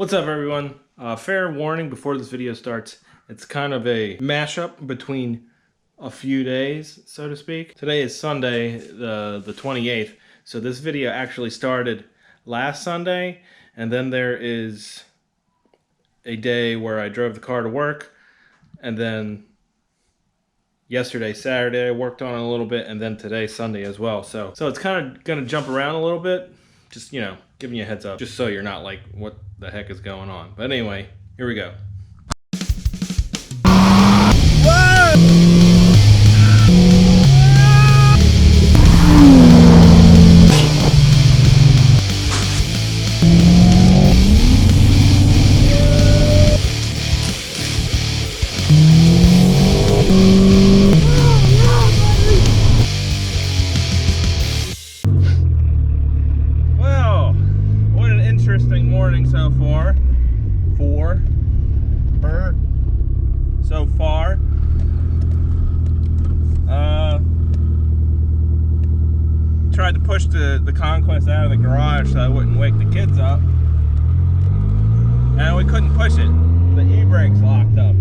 What's up, everyone? Fair warning before this video starts. It's kind of a mashup between a few days, so to speak. Today is Sunday, the 28th, so this video actually started last Sunday, and then there is a day where I drove the car to work, and then yesterday, Saturday, I worked on it a little bit, and then today, Sunday as well. So it's kind of gonna jump around a little bit, just, you know, giving you a heads up, just so you're not like, what the heck is going on? But anyway, here we go. Morning so far. So far. Tried to push the Conquest out of the garage so I wouldn't wake the kids up. And we couldn't push it. The e-brake's locked up.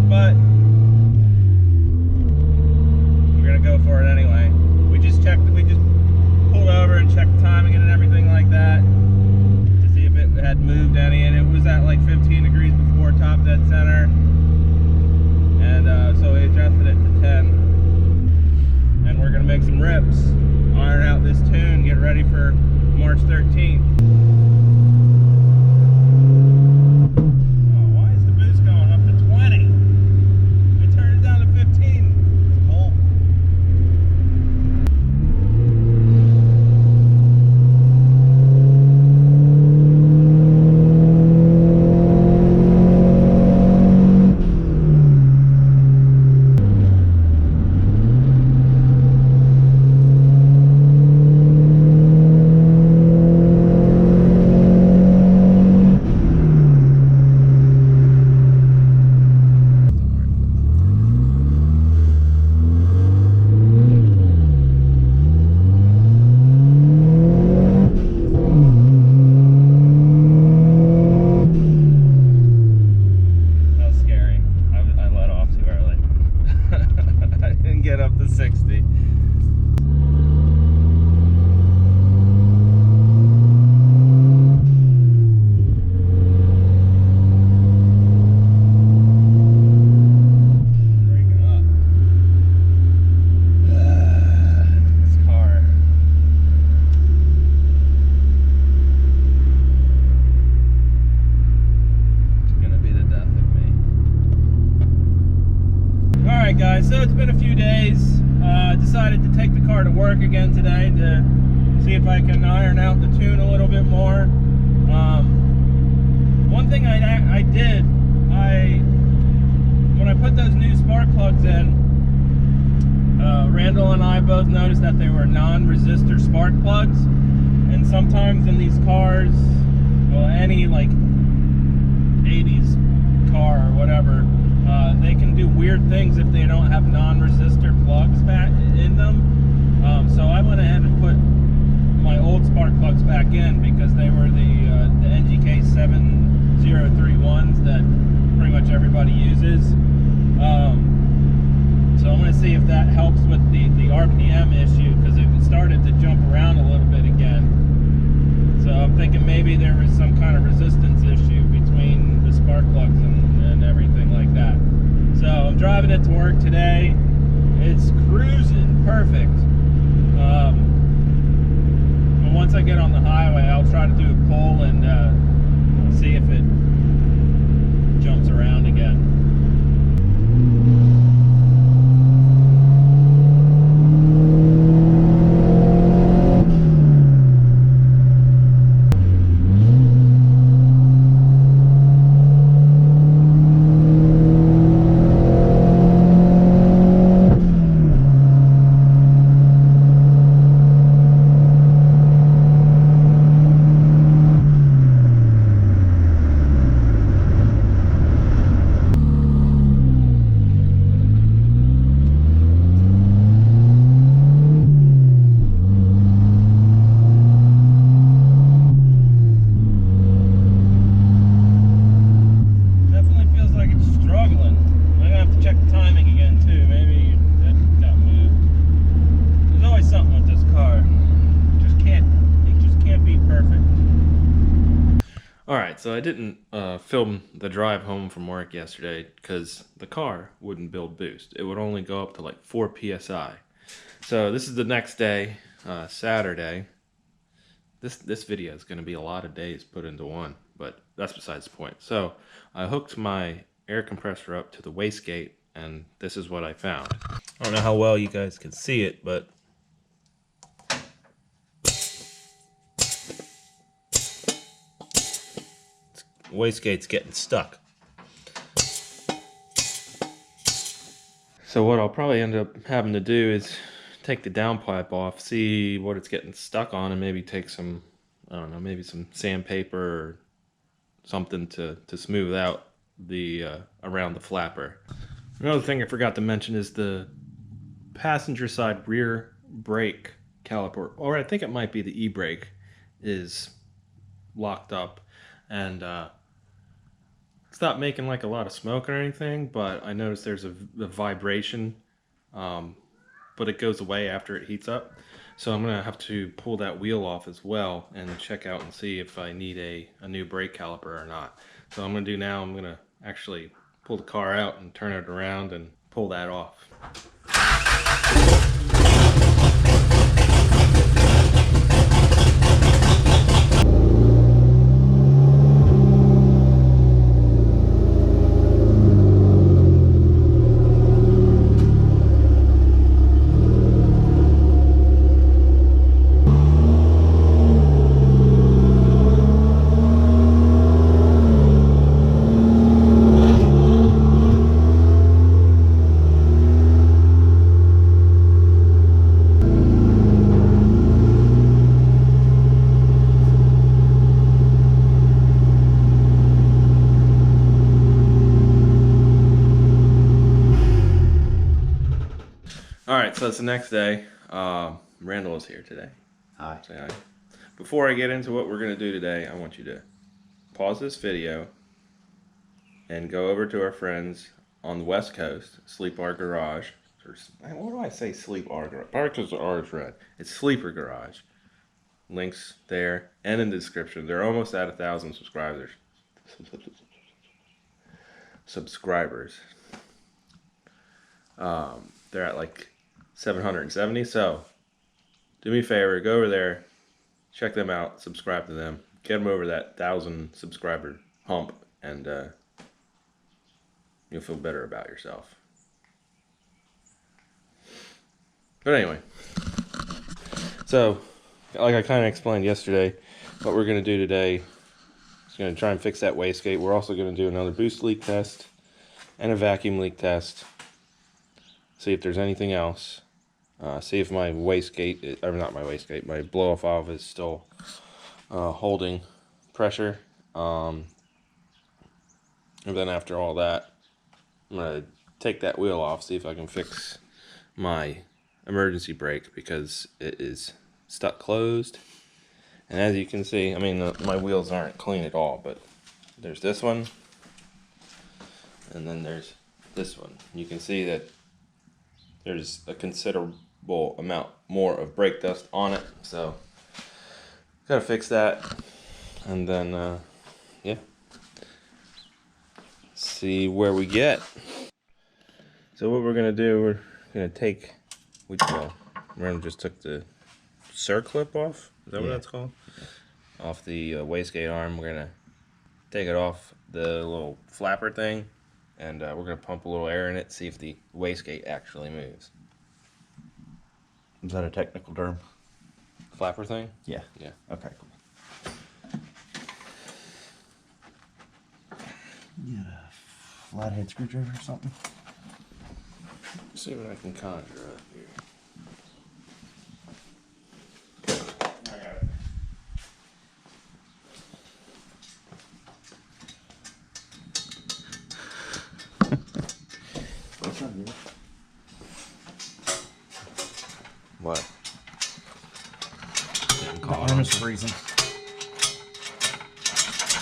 But we're gonna go for it anyway. We just pulled over and checked the timing and everything like that to see if it had moved any, and it was at like 15 degrees before top dead center, and so we adjusted it to 10, and we're gonna make some rips, iron out this tune, get ready for March 13th. Get up to 60. Alright guys, so it's been a few days. Decided to take the car to work again today to see if I can iron out the tune a little bit more. One thing I did, when I put those new spark plugs in, Randall and I both noticed that they were non-resistor spark plugs, and sometimes in these cars, well, any like 80s car or whatever, they can do weird things if they don't have non-resistor plugs back in them. So I went ahead and put my old spark plugs back in because they were the NGK 7031s that pretty much everybody uses. So I'm going to see if that helps with the RPM issue, because it started to jump around a little bit again. So I'm thinking maybe there was some kind of resistance issue between the spark plugs and everything like that. So I'm driving it to work today. It's cruising perfect. But once I get on the highway, I'll try to do a pull and see if it jumps around again. Alright, so I didn't film the drive home from work yesterday because the car wouldn't build boost. It would only go up to like 4 psi. So this is the next day, Saturday. This video is going to be a lot of days put into one, but that's besides the point. So I hooked my air compressor up to the wastegate, and this is what I found. I don't know how well you guys can see it, but wastegate's getting stuck. So what I'll probably end up having to do is take the downpipe off, see what it's getting stuck on, and maybe take some, I don't know, maybe some sandpaper or something to smooth out the around the flapper. Another thing I forgot to mention is the passenger side rear brake caliper, or I think it might be the e-brake, is locked up, and it's not making like a lot of smoke or anything, but I noticed there's a vibration, but it goes away after it heats up. So I'm gonna have to pull that wheel off as well and check out and see if I need a new brake caliper or not. So I'm gonna do now, I'm gonna actually pull the car out and turn it around and pull that off. Alright, so it's the next day. Randall is here today. Hi. Say hi. Before I get into what we're going to do today, I want you to pause this video and go over to our friends on the West Coast, SleepRGarage. What do I say, SleepRGarage? Probably because the R is red. It's SleepRGarage. Links there and in the description. They're almost at 1,000 subscribers. They're at like 770, so do me a favor, go over there, check them out, subscribe to them, get them over that 1,000 subscriber hump, and you'll feel better about yourself. But anyway, so like I kind of explained yesterday, what we're going to do today is going to try and fix that wastegate. We're also going to do another boost leak test and a vacuum leak test. See if there's anything else. See if my wastegate, or not my wastegate, my blow-off valve is still holding pressure. And then after all that, I'm going to take that wheel off, see if I can fix my emergency brake because it is stuck closed. And as you can see, I mean, my wheels aren't clean at all, but there's this one, and then there's this one. You can see that there's a considerable amount more of brake dust on it, so gotta fix that, and then yeah, see where we get. So what we're gonna do, we're gonna take, Randall just took the circlip off. Is that what that's called? Yeah. Off the wastegate arm. We're gonna take it off the little flapper thing. And we're going to pump a little air in it, see if the wastegate actually moves. Is that a technical term? Flapper thing? Yeah. Yeah. Okay, cool. You got a flathead screwdriver or something? Let's see what I can conjure up here. I got it. What? The arm is freezing.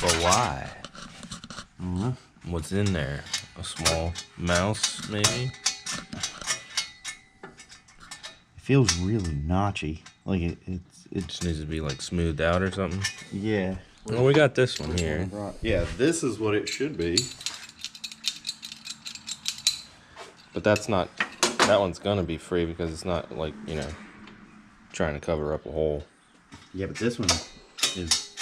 But why? Mm-hmm. What's in there? A small mouse, maybe? It feels really notchy. Like it just needs to be like smoothed out or something. Yeah. Well, we got this one here. Yeah, this is what it should be. But that's not, that one's gonna be free because it's not like, you know, trying to cover up a hole. Yeah, but this one is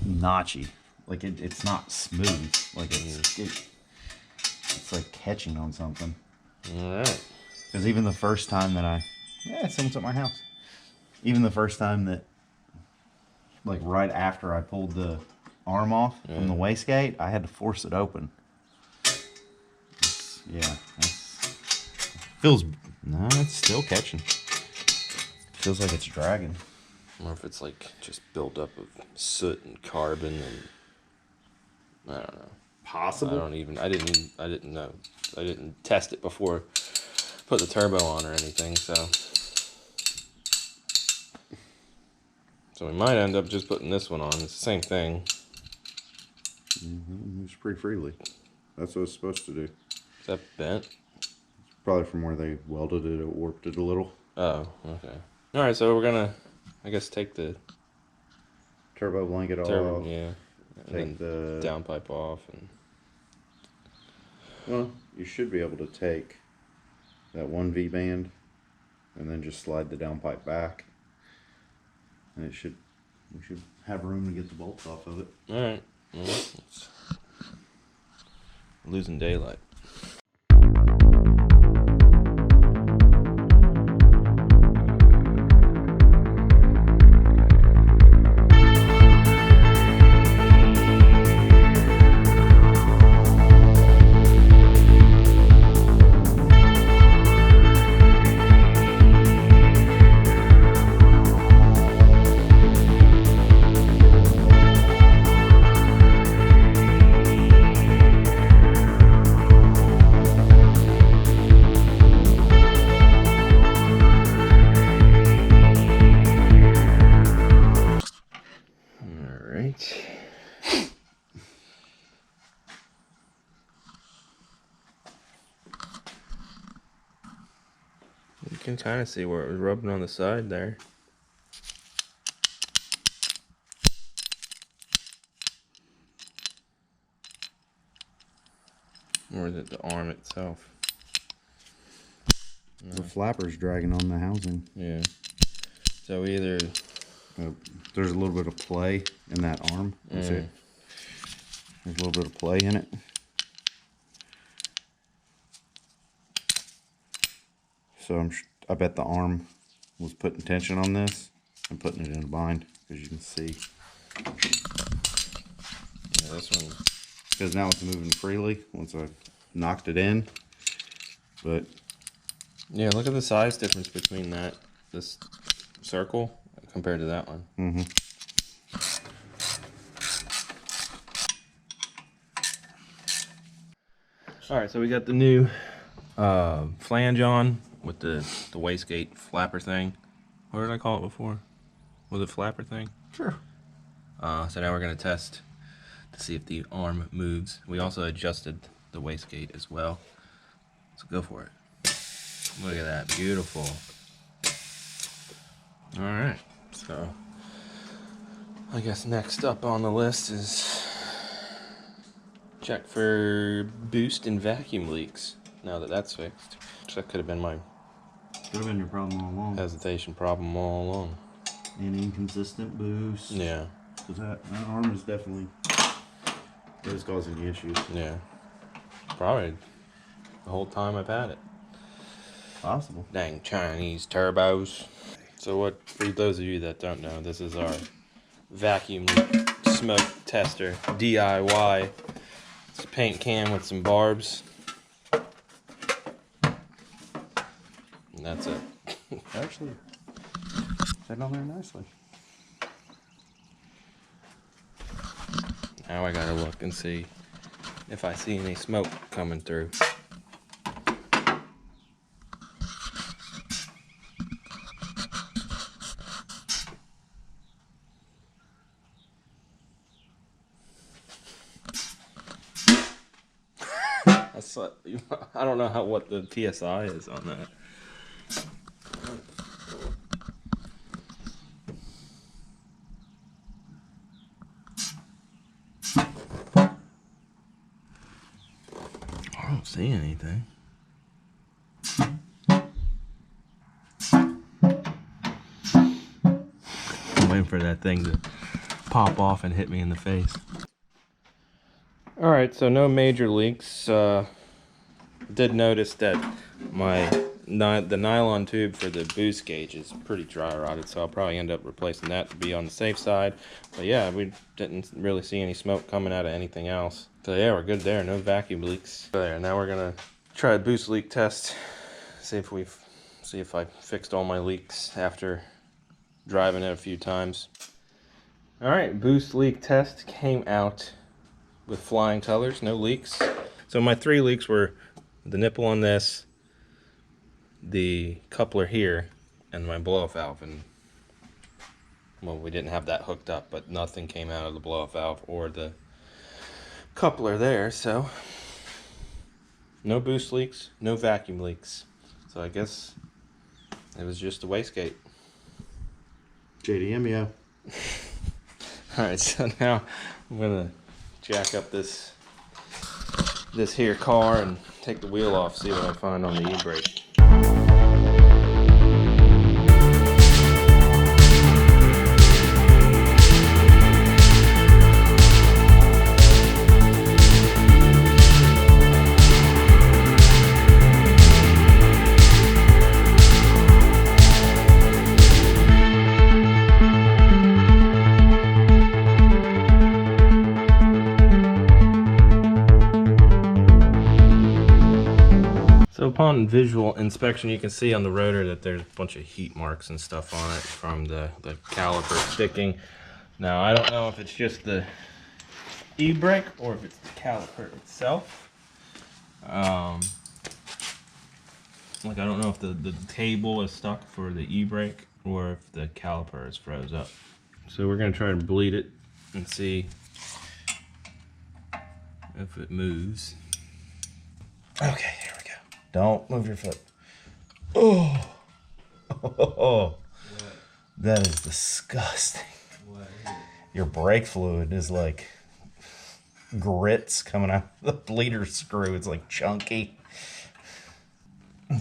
notchy. Like it's not smooth. Like it's like catching on something. All right. Because even the first time that someone's at my house. Even the first time that, like right after I pulled the arm off from the wastegate, I had to force it open. It's still catching. Feels like it's dragging. Or if it's like just built up of soot and carbon and I don't know. Possible. I didn't know. I didn't test it before put the turbo on or anything, so we might end up just putting this one on. It's the same thing. It moves pretty freely. That's what it's supposed to do. Is that bent? Probably from where they welded it, it warped it a little. Oh, okay. All right, so we're gonna, I guess, take the Turbo blanket off. Yeah. Take the downpipe off, and well, you should be able to take that one V-band and then just slide the downpipe back, and we should have room to get the bolts off of it. All right. Well, it's losing daylight. You can kind of see where it was rubbing on the side there. Or is it the arm itself? No. The flapper's dragging on the housing. Yeah. So either... there's a little bit of play in that arm. There's a little bit of play in it. So I bet the arm was putting tension on this and putting it in a bind, as you can see. Yeah, this one. Because now it's moving freely once I knocked it in. But yeah, look at the size difference between this circle compared to that one. Mm-hmm. All right, so we got the new flange on with the wastegate flapper thing. What did I call it before? Was it flapper thing? Sure. So now we're gonna test to see if the arm moves. We also adjusted the wastegate as well. So go for it. Look at that, beautiful. All right, so I guess next up on the list is check for boost and vacuum leaks. Now that that's fixed, which that could have been my your problem all along. hesitation problem all along. An inconsistent boost. Yeah. Because that arm is definitely causing the issues. Yeah. Probably the whole time I've had it. Possible. Dang Chinese turbos. So what, for those of you that don't know, this is our vacuum leak smoke tester, DIY. It's a paint can with some barbs. And that's it. Actually, set on there nicely. Now I gotta look and see if I see any smoke coming through. I don't know what the PSI is on that. don't see anything. I'm waiting for that thing to pop off and hit me in the face. Alright, so no major leaks. Did notice that the nylon tube for the boost gauge is pretty dry rotted, so I'll probably end up replacing that to be on the safe side. But yeah, we didn't really see any smoke coming out of anything else. So yeah, we're good there. No vacuum leaks. There. Now we're gonna try a boost leak test. See if I fixed all my leaks after driving it a few times. All right, boost leak test came out with flying colors, no leaks. So my 3 leaks were the nipple on this, the coupler here, and my blow-off valve. And well, we didn't have that hooked up, but nothing came out of the blow-off valve or the coupler there. So no boost leaks, no vacuum leaks. So I guess it was just a wastegate. JDM, yeah. Alright, so now I'm gonna jack up this here car and take the wheel off, see what I find on the e-brake. So upon visual inspection, you can see on the rotor that there's a bunch of heat marks and stuff on it from the caliper sticking. Now, I don't know if it's just the e-brake or if it's the caliper itself. Like, I don't know if the table is stuck for the e-brake or if the caliper is froze up. So we're gonna try to bleed it and see if it moves. Okay, here we go. Don't move your foot. Oh, that is disgusting. Your brake fluid is like grits coming out of the bleeder screw. It's like chunky.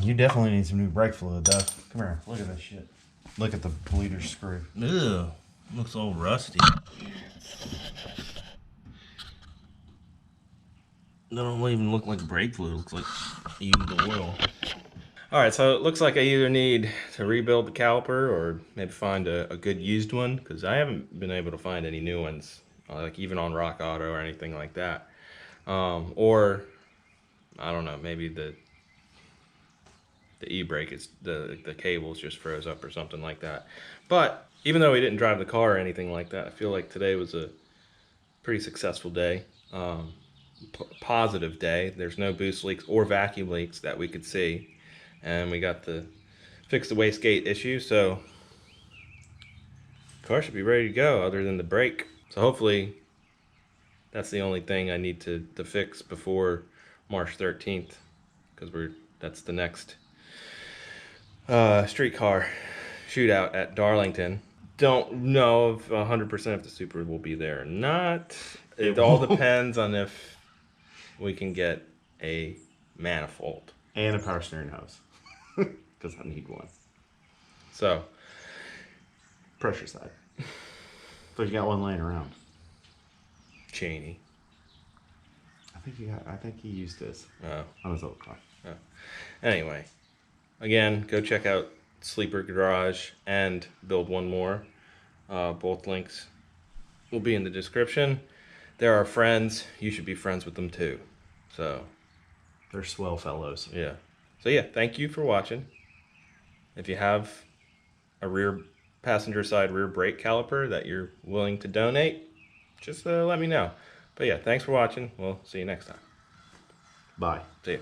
You definitely need some new brake fluid, though. Come here, look at this shit. Look at the bleeder screw. Ew, looks all rusty. That don't even look like brake fluid. It looks like used oil. Alright, so it looks like I either need to rebuild the caliper or maybe find a good used one, because I haven't been able to find any new ones, like even on Rock Auto or anything like that. Or, I don't know, maybe the e-brake is the cables just froze up or something like that. But even though we didn't drive the car or anything like that, I feel like today was a pretty successful day. Positive day. There's no boost leaks or vacuum leaks that we could see, and we got to fix the wastegate issue, so the car should be ready to go other than the brake. So hopefully that's the only thing I need to fix before March 13th, because that's the next streetcar shootout at Darlington. Don't know if 100% if the Super will be there or not. It all depends on if we can get a manifold. And a power steering hose. Because I need one. So. Pressure side. But you got one laying around. Cheney. I think he used this. Oh. On his old car. Oh. Anyway. Again, go check out SleepRGarage and Build One More. Both links will be in the description. They're our friends. You should be friends with them too. So, they're swell fellows. Yeah. So yeah, thank you for watching. If you have a rear passenger side rear brake caliper that you're willing to donate, just let me know. But yeah, thanks for watching. We'll see you next time. Bye. See you.